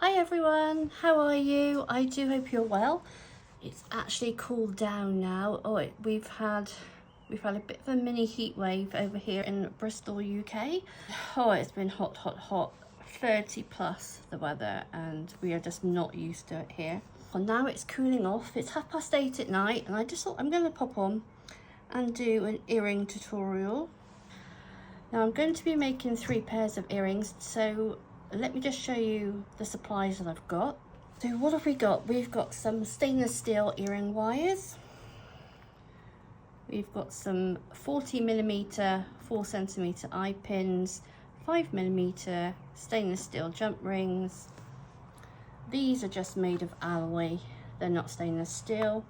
Hi everyone, how are you? I do hope you're well. It's actually cooled down now. We've had a bit of a mini heat wave over here in Bristol, UK. Oh, it's been hot, 30 plus the weather, and we are just not used to it here. Well, now it's cooling off. It's 8:30 at night, and I just thought I'm going to pop on and do an earring tutorial. Now I'm going to be making 3 pairs of earrings, so let me just show you the supplies that I've got. So what have we got? We've got some stainless steel earring wires. We've got some 40mm 4cm eye pins, 5mm stainless steel jump rings. These are just made of alloy, they're not stainless steel.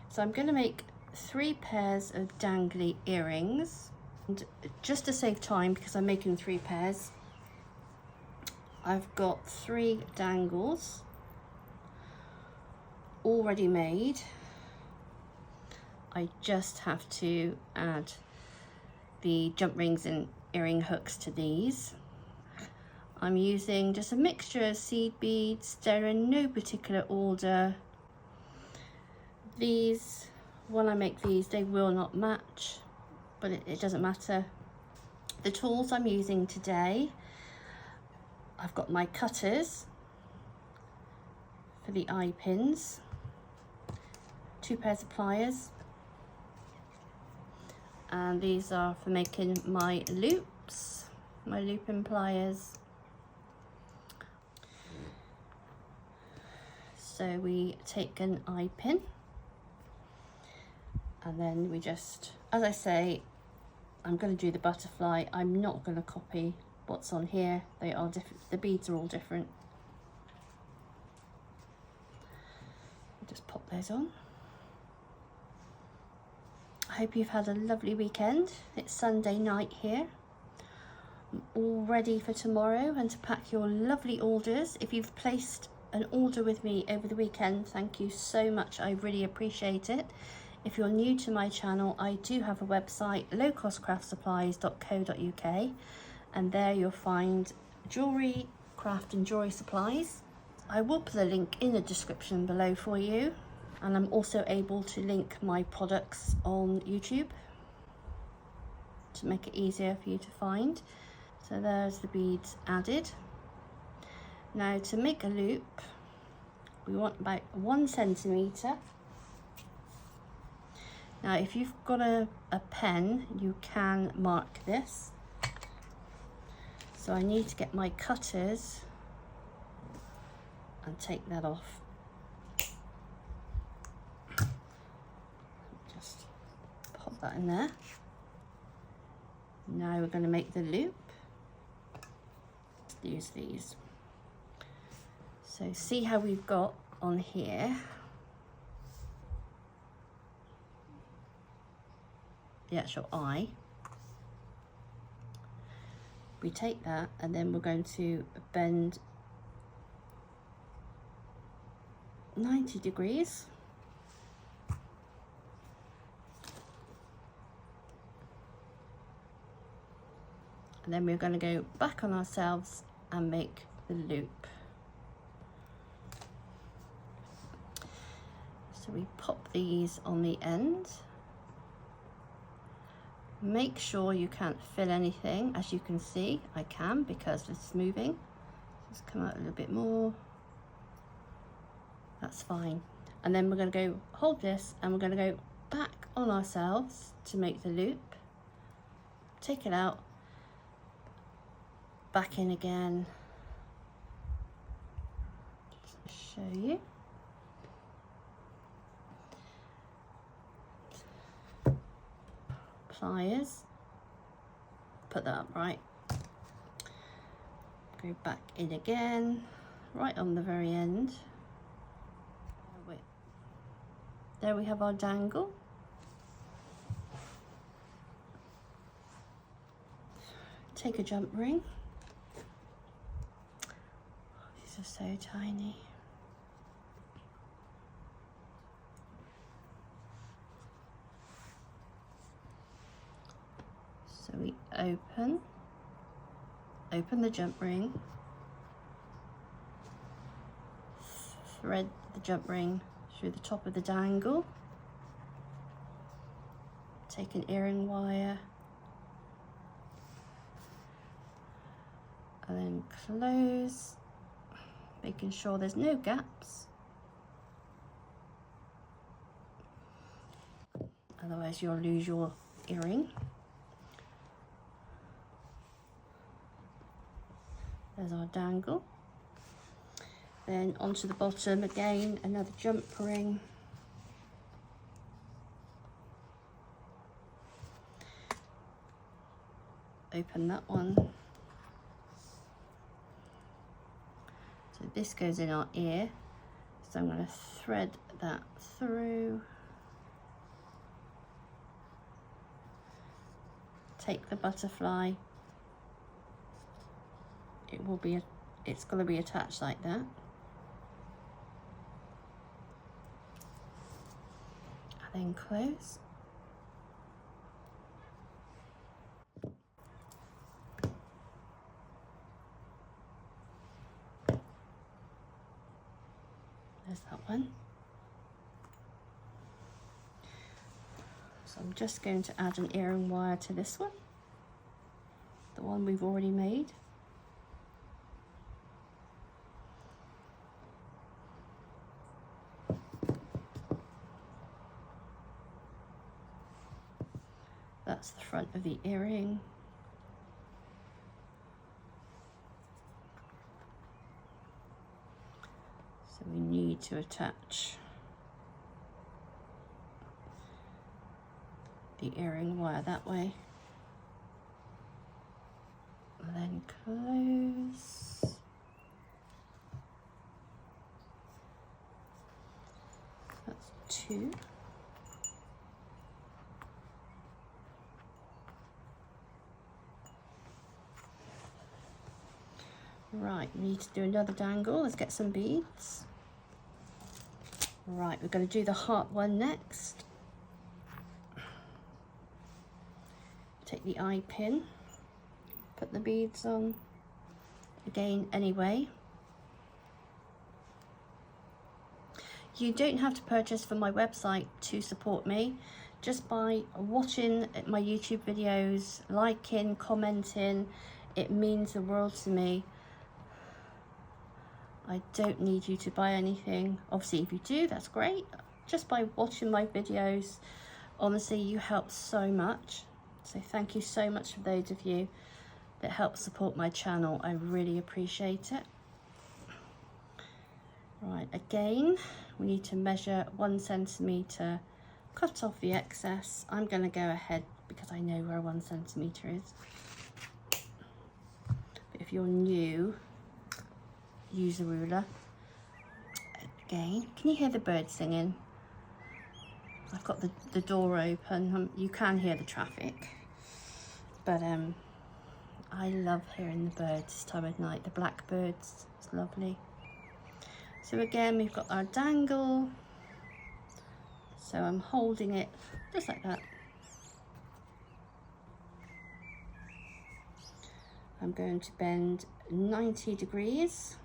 So I'm going to make 3 pairs of dangly earrings. And just to save time, because I'm making 3 pairs, I've got 3 dangles already made. I just have to add the jump rings and earring hooks to these. I'm using just a mixture of seed beads. They're in no particular order. These, when I make these, they will not match, but it doesn't matter. The tools I'm using today, I've got my cutters for the eye pins, 2 pairs of pliers, and these are for making my loops, my looping pliers. So we take an eye pin, and then we just, as I say, I'm going to do the butterfly. I'm not going to copy what's on here. They are different. The beads are all different. Just pop those on. I hope you've had a lovely weekend. It's Sunday night here. I'm all ready for tomorrow and to pack your lovely orders. If you've placed an order with me over the weekend, thank you so much. I really appreciate it. If you're new to my channel, I do have a website, lowcostcraftsupplies.co.uk, and there you'll find jewellery, craft and jewellery supplies. I will put a link in the description below for you, and I'm also able to link my products on YouTube to make it easier for you to find. So there's the beads added. Now to make a loop, we want about 1 centimetre. Now if you've got a pen, you can mark this. So I need to get my cutters and take that off. Just pop that in there. Now we're going to make the loop. Let's use these. So see how we've got on here the actual eye. We take that and then we're going to bend 90 degrees. And then we're going to go back on ourselves and make the loop. So we pop these on the end. Make sure you can't fill anything. As you can see, I can because it's moving. Just come out a little bit more. That's fine. And then we're going to go hold this and we're going to go back on ourselves to make the loop. Take it out, back in again. Just show you. Pliers, put that up right, go back in again, right on the very end. There we have our dangle. Take a jump ring. These are so tiny. So we open the jump ring, thread the jump ring through the top of the dangle. Take an earring wire and then close, making sure there's no gaps. Otherwise you'll lose your earring. There's our dangle. Then onto the bottom again, another jump ring. Open that one. So this goes in our ear. So I'm going to thread that through. Take the butterfly. It's going to be attached like that. And then close. There's that one. So I'm just going to add an earring wire to this one, the one we've already made. That's the front of the earring. So we need to attach the earring wire that way. And then close. That's 2. Right, we need to do another dangle. Let's get some beads. Right, we're going to do the heart one next. Take the eye pin, put the beads on, again anyway. You don't have to purchase from my website to support me. Just by watching my YouTube videos, liking, commenting, it means the world to me. I don't need you to buy anything. Obviously, if you do, that's great. Just by watching my videos, honestly, you help so much. So thank you so much for those of you that help support my channel. I really appreciate it. Right, again, we need to measure 1 centimetre, cut off the excess. I'm going to go ahead because I know where 1 centimetre is. But if you're new, use a ruler. Again, can you hear the birds singing? I've got the door open. You can hear the traffic, but I love hearing the birds this time of night. The blackbirds, it's lovely. So again, we've got our dangle. So I'm holding it just like that. I'm going to bend 90 degrees.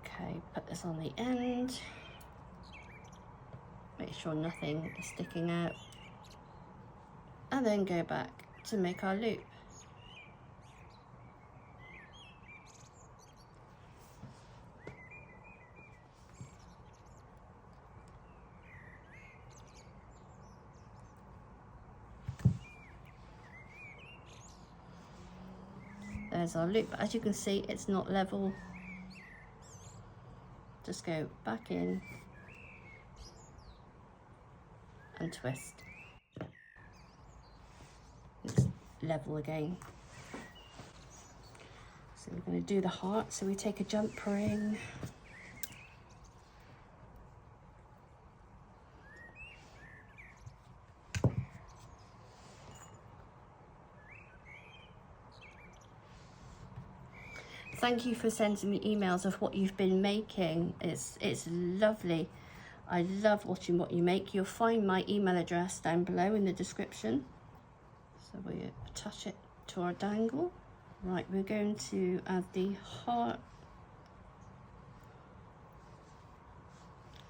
Okay, put this on the end. Make sure nothing is sticking out. And then go back to make our loop. There's our loop. As you can see, it's not level. Just go back in and twist. It's level again. So we're going to do the heart. So we take a jump ring. Thank you for sending me emails of what you've been making. It's lovely. I love watching what you make. You'll find my email address down below in the description. So we attach it to our dangle. Right, we're going to add the heart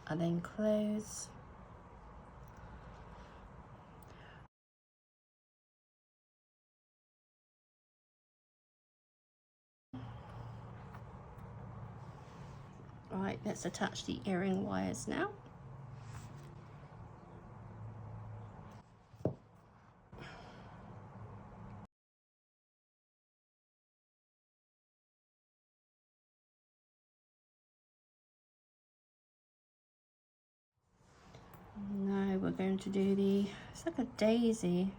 and then close. Right, let's attach the earring wires now. Now we're going to do it's like a daisy.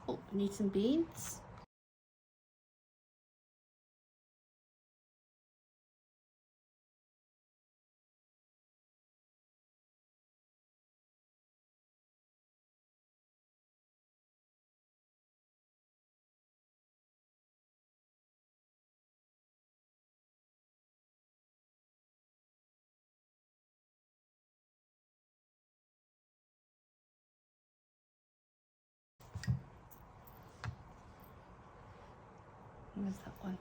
Oh, need some beads. Where's that one?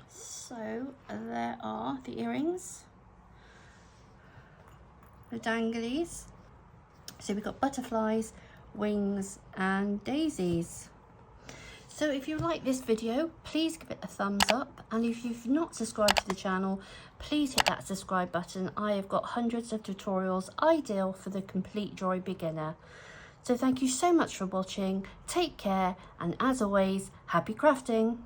So there are the earrings, the danglies. So we've got butterflies, wings and daisies. So if you like this video, please give it a thumbs up, and if you've not subscribed to the channel, please hit that subscribe button. I have got hundreds of tutorials ideal for the complete jewelry beginner. So thank you so much for watching, take care, and as always, happy crafting!